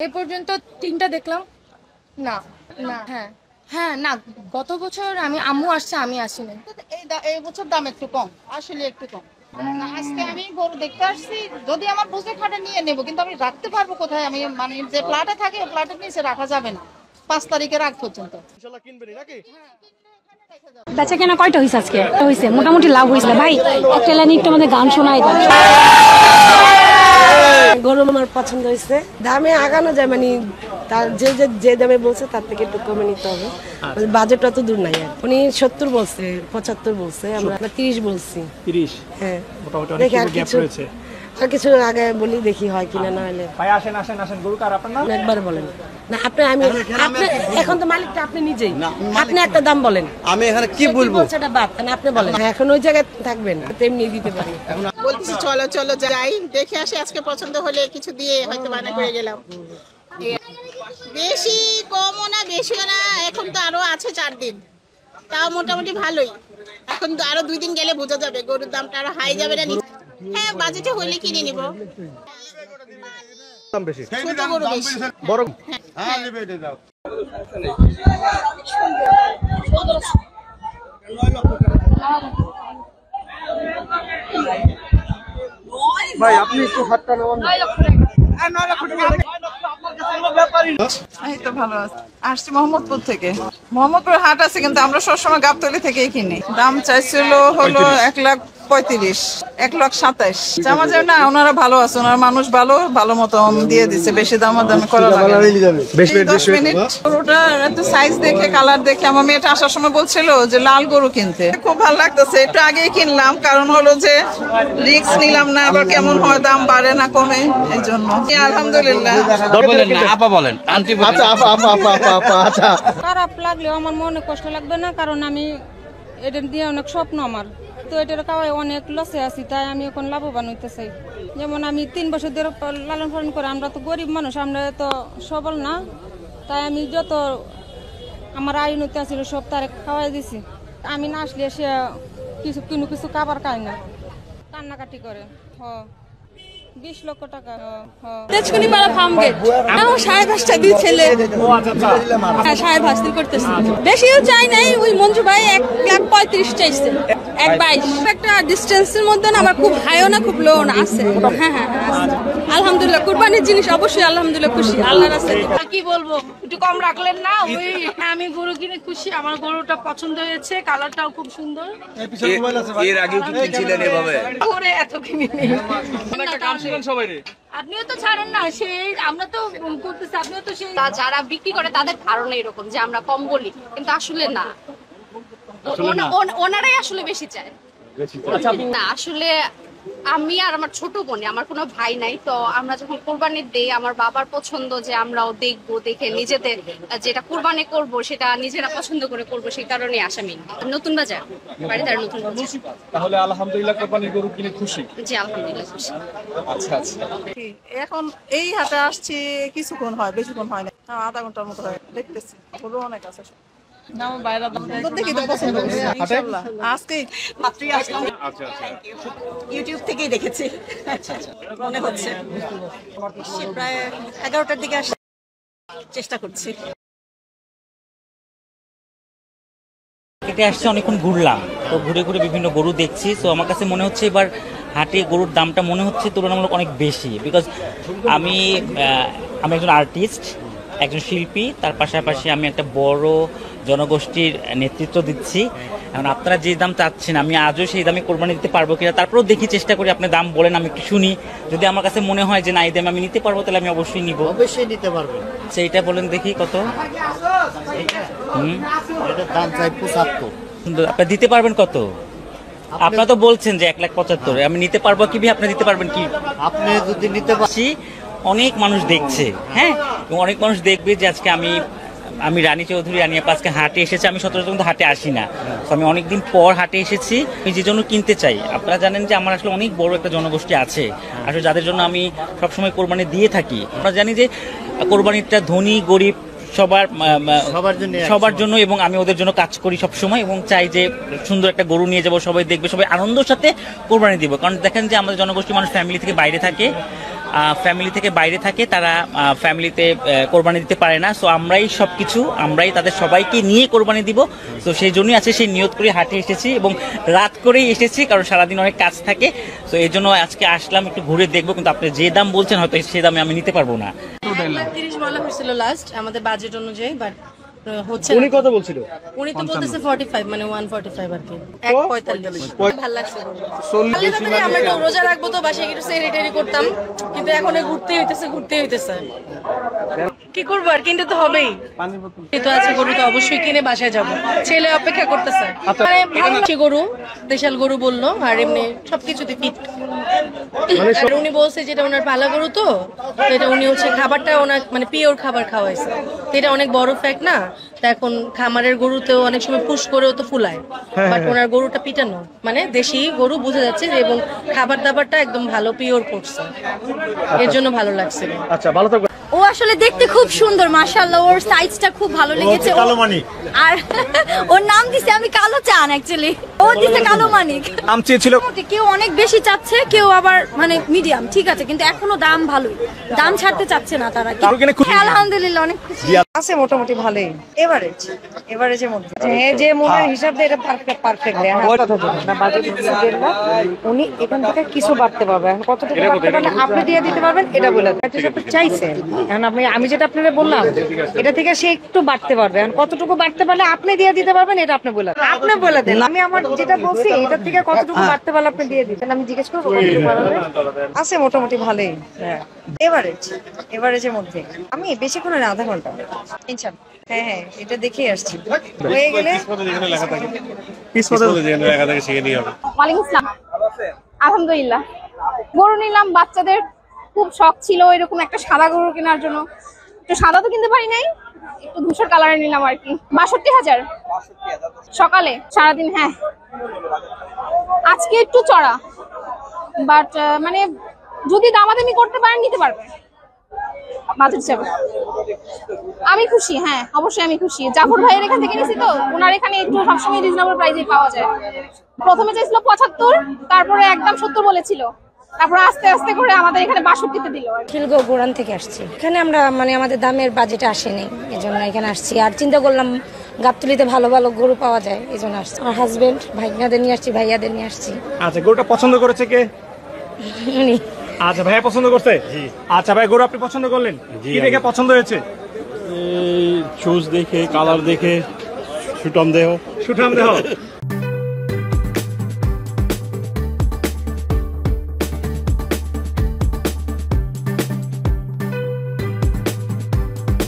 এ পর্যন্ত 3টা দেখলাম। না না হ্যাঁ হ্যাঁ না, গত বছর আমি আম্মু আসছে, আমি আসিনি। এই বছর দাম একটু কম, আসলে একটু কম। আজকে আমি গরু দেখতে আসছি, যদি আমার বুঝে খাটে নিয়ে নেব, কিন্তু আমি রাখতে পারবো কোথায়? আমি মানে যে ফ্ল্যাটে থাকে ফ্ল্যাটের নিচে রাখা যাবে না 5 তারিখের আগ পর্যন্ত। বেচা কেনা কয়টা হয়েছে আজকে? হয়েছে মোটামুটি লাভ হয়েছে ভাই। একটা লাইন একটু আমাদের গান শোনাই দেন। গরু আমার পছন্দ হয়েছে, দামে আগানো যায়, মানে তার যে দামে বলছে তার থেকে একটু কমে নিতে হবে। বাজেট অত দূর নাই। উনি 70 বলছে, 75 বলছে, আমরা 30 বলছি। 30 হ্যাঁ, মোটামুটি দেখি অনেক আর গ্যাপ কিছু রয়েছে। আর কিছু আগে বলি, দেখি হয় কিনা। না হলে ভাই আসেন আসেন আসেন, গরু কার আপনার নাম? একবার বলেন না আপনি। আপনি এখন তো মালিকটা আপনি নিজেই, আপনি একটা দাম বলেন। আমি এখানে কি বলবো সেটা বাদ, আপনি বলেন। এখন ওই জায়গায় থাকবেন, তেমনি দিতে পারি। বলতেছি চলো চলো যাই, দেখে আসি। আজকে পছন্দ হলে কিছু দিয়ে হয়তো বানা করে গেলাম। বেশি কমও না বেশিও না, এখন তো আরো আছে 4 দিন, তাও মোটামুটি ভালোই। এখন তো আরো 2 দিন গেলে বোঝা যাবে গরুর দামটা আরো হাই যাবে না। হ্যাঁ, বাজেটে হলে কিনে নিব। দাম বেশি, ছোট গরু বেশি, বড় হ্যাঁ নেবে এটা দাও। ভাই আপনি একটু হাতটা নামান। এই তো ভালো আছে। আসছি মোহাম্মদপুর থেকে। মোহাম্মদপুর হাট আছে, কিন্তু আমরা সবসময় গাবতলী থেকেই কিনি। দাম চাইছিল হলো 1,35,000, 1,27,000। জামা যায় না, ওনারা ভালো আছে, ওনারা মানুষ ভালো, ভালো মতো দিয়ে দিচ্ছে। বেশি দামাদামি করা লাগে না। 10 মিনিট। গরুটা একটু সাইজ দেখে, কালার দেখে আমার মেয়েটা আসার সময় বলছিল যে লাল গরু কিনতে। খুব ভালো লাগতেছে। একটু আগেই কিনলাম, কারণ হলো যে রিস্ক নিলাম না, আবার কেমন হয়, দাম বাড়ে না কমে, এই জন্য। আলহামদুলিল্লাহ। আপা বলেন, আন্টি বলেন। আচ্ছা আপা আপা আপা আপা আপা আচ্ছা। খারাপ লাগলেও আমার মনে কষ্ট লাগবে না, কারণ আমি এটা দিয়ে অনেক স্বপ্ন আমার। তো এটার কাওয়াই অনেক লসে আছি, তাই আমি এখন লাভবান হইতে চাই। যেমন আমি 3 বছর ধরে লালন পালন করে, আমরা তো গরিব মানুষ, আমরা তো সবল না, তাই আমি যত আমার আয় উন্নতি আছিল সব তারে খাওয়াই দিছি। আমি না আসলে সে কিছু খাবার খাই না, কান্নাকাটি করে। 20 লক্ষ টাকা। তেজকুনি পাড়া ফার্ম গেট। আমার 5.5টা দিয়ে ছেলে। হ্যাঁ, 5.5 করতেছি। বেশিও চাই নাই, ওই মঞ্জু ভাই 1,35,000 চাইছে। 1,22,000 একটা ডিস্টেন্সের মধ্যে না, আমার খুব হাইও না খুব লো না, আছে। হ্যাঁ হ্যাঁ আছে। আলহামদুলিল্লাহ, কুরবানির জিনিস অবশ্যই আলহামদুলিল্লাহ খুশি, আল্লাহর কাছে। কি বলবো, একটু কম রাখলেন না? ওই আমি গরু কিনে খুশি, আমার গরুটা পছন্দ হয়েছে, কালারটাও খুব সুন্দর। এর আগেও কি কিনছিলেন এভাবে? ওরে এত কিনে নেই। আপনিও তো ছাড়েন না, সেই আমরা তো করতেছি, আপনিও তো সেই। যারা বিক্রি করে তাদের ধারণা এরকম যে আমরা কম বলি, কিন্তু আসলে না, ওনারাই আসলে বেশি চায়। না আসলে আমি আর আমার ছোট বোনে, আমার কোনো ভাই নাই, তো আমরা যখন কোরবানি দেই, আমার বাবার পছন্দ যে আমরাও দেখবো, দেখে নিজেদের যেটা কোরবানি করব সেটা নিজেরা পছন্দ করে করব, সেই কারণে আসামি। নতুন বাজার, বাড়িতে নতুন বাজার। তাহলে আলহামদুলিল্লাহ কোরবানির গরু কিনে খুশি? জি আলহামদুলিল্লাহ খুশি। আচ্ছা আচ্ছা। এখন এই হাটে আসছি কিছুক্ষণ হয়, বেশিক্ষণ হয় না, আধা ঘন্টার মতো হয়। দেখতেছি গরু অনেক আছে। ইউটিউব থেকেই দেখেছি, মনে হচ্ছে প্রায় 11টার দিকে আসার চেষ্টা করছি। কেটে আসছে, অনেকক্ষণ ঘুরলাম, তো ঘুরে ঘুরে বিভিন্ন গরু দেখছি। তো আমার কাছে মনে হচ্ছে এবার হাটে গরুর দামটা মনে হচ্ছে তুলনামূলক অনেক বেশি। বিকজ আমি একজন আর্টিস্ট, একজন শিল্পী, তার পাশাপাশি আমি একটা বড় জনগোষ্ঠীর নেতৃত্ব দিচ্ছি। এখন আপনারা যে দাম চাচ্ছেন, আমি আজও সেই দামে কোরবানি দিতে পারবো কিনা, তারপরেও দেখি, চেষ্টা করি। আপনি দাম বলেন, আমি একটু শুনি। যদি আমার কাছে মনে হয় যে না, এই দামে আমি নিতে পারবো, তাহলে আমি অবশ্যই নিব। অবশ্যই নিতে পারবেন। সেইটা বলেন দেখি কত। এটার দাম চাই 75। আপনি দিতে পারবেন কত? আপনারা তো বলছেন যে 1,75,000, আমি নিতে পারবো কি? আপনি দিতে পারবেন কি? আপনি যদি নিতে পারছি, অনেক মানুষ দেখছে, হ্যাঁ, এবং অনেক মানুষ দেখবে যে আজকে আমি রানী চৌধুরী আনিয়াপা আজকে হাটে এসেছি। আমি সচরাচর কিন্তু হাটে আসি না, তো আমি অনেকদিন পর হাটে এসেছি। আমি যে জন্য কিনতে চাই, আপনারা জানেন যে আমার আসলে অনেক বড় একটা জনগোষ্ঠী আছে আসলে, যাদের জন্য আমি সবসময় কোরবানি দিয়ে থাকি। আমরা জানি যে কোরবানিটা ধনী গরিব সবার জন্য, এবং আমি ওদের জন্য কাজ করি সব সময়, এবং চাই যে সুন্দর একটা গরু নিয়ে যাবো, সবাই দেখবে, সবাই আনন্দের সাথে কোরবানি দিব। কারণ দেখেন যে আমাদের জনগোষ্ঠী মানুষ ফ্যামিলি থেকে বাইরে থাকে, ফ্যামিলি থেকে বাইরে থাকে, তারা ফ্যামিলিতে কোরবানি দিতে পারে না। সো আমরাই সবকিছু, আমরাই তাদের সবাইকে নিয়ে কোরবানি দিব। তো সেই জন্যই আছে সেই নিয়ত করে হাটে এসেছি এবং রাত করেই এসেছি, কারণ সারাদিন অনেক কাজ থাকে। তো এই জন্য আজকে আসলাম একটু ঘুরে দেখবো, কিন্তু আপনি যে দাম বলছেন হয়তো সেই দামে আমি নিতে পারবো না। 1,30,000 বলা হয়েছিল লাস্ট আমাদের বাজেট অনুযায়ী, বাট হচ্ছে উনি কত বলছিল? উনি তো বলতেছে 45, মানে 145 আর কি, 145। ভালো লাগছে। আমরা একটু রোজা রাখবো তো বাসায় একটু সেরিটারি করতাম, কিন্তু এখন ঘুরতে হইতেছে কি করবো, আর কিনতে তো হবেই। তো আছে গরু তো অবশ্যই কিনে বাসায় যাব, ছেলে অপেক্ষা করতেছে। মানে ভালো গরু, দেশাল গরু বললো, আর এমনি সবকিছুতে ফিট। আর উনি বলছে যেটা ওনার পালা গরু, তো এটা উনি হচ্ছে খাবারটা ওনার মানে পিওর খাবার খাওয়াইছে, এটা অনেক বড় ফ্যাক্ট না। তা এখন খামারের গরুতেও অনেক সময় পুশ করেও তো ফুলায়, বাট ওনার গরুটা পিটানো, মানে দেশি গরু বোঝা যাচ্ছে, এবং খাবার দাবারটা একদম ভালো পিওর করছে, এর জন্য ভালো লাগছে। আচ্ছা, ভালো থাকবেন। ও আসলে দেখতে খুব সুন্দর, মাশাআল্লাহ, ওর সাইজটা খুব ভালো লেগেছে। কালো মানিক, আর ওর নাম দিছে আমি কালো চান, অ্যাকচুয়ালি ও দিছে কালো মানিক। দাম চেয়েছিল, কেউ অনেক বেশি চাচ্ছে, কেউ আবার মানে মিডিয়াম, ঠিক আছে, কিন্তু এখনো দাম ভালোই, দাম ছাড়তে চাচ্ছে না তারা। আলহামদুলিল্লাহ অনেক খুশি আছে, মোটামুটি ভালোই, এভারেজের মধ্যে। যে মনের হিসাব দিয়ে এটা পারফেক্ট দেয় না, বাজেট না। উনি এখান থেকে কিছু বাড়তে পারবে, এখন কতটুকু বাড়তে পারলে আপনি দিয়ে দিতে পারবেন এটা বলে চাইছেন। এখন আমি যেটা আপনারা বললাম, এটা থেকে সে একটু বাড়তে পারবে, এখন কতটুকু বাড়তে পারলে আপনি দিয়ে দিতে পারবেন এটা আপনি বলে দেন। আমি আমার যেটা বলছি এটা থেকে কতটুকু বাড়তে পারলে আপনি দিয়ে দিবেন, আমি জিজ্ঞেস করবো কতটুকু বাড়বে। আছে মোটামুটি ভালোই, এভারেজের মধ্যে। আমি বেশিক্ষণ না, আধা ঘন্টা ইনশাআল্লাহ। হ্যাঁ, এটা দেখে আসছি, হয়ে গেলে ওয়ালাইকুম আসসালাম। আলহামদুলিল্লাহ, গরু নিলাম, বাচ্চাদের খুব শখ ছিল এরকম একটা সাদা গরু কেনার জন্য। একটু সাদা তো কিনতে পারি নাই, একটু ধূসর কালারে নিলাম আর কি। 62,000 সকালে সারাদিন। হ্যাঁ, আজকে একটু চড়া, বাট মানে যদি দামাদামি করতে পারেন নিতে পারবেন বাজেট হিসাবে। আমি খুশি, হ্যাঁ অবশ্যই আমি খুশি। জাফর ভাইয়ের এখান থেকে নিয়েছি তো, ওনার এখানে একটু সবসময় রিজনেবল প্রাইসে পাওয়া যায়। প্রথমে চাইছিল 75, তারপরে একদম 70 বলেছিল, তারপরে আস্তে আস্তে করে আমাদের এখানে 62-তে দিল। খিলগো গোরান থেকে আসছি, এখানে আমরা মানে আমাদের দামের বাজেটে আসেনি, এই জন্য এখানে আসছি। আর চিন্তা করলাম গাবতলীতে ভালো ভালো গরু পাওয়া যায়, এই জন্য আসছি। আমার হাজবেন্ড, ভাইয়াদের নিয়ে আসছি, ভাইয়াদের নিয়ে আসছি। আচ্ছা, গরুটা পছন্দ করেছে কে? উনি। আচ্ছা, ভাইয়া পছন্দ করছে? আচ্ছা ভাই, গরু আপনি পছন্দ করলেন, কি দেখে পছন্দ হয়েছে? চুজ দেখে, কালার দেখে, সুঠাম দেহ।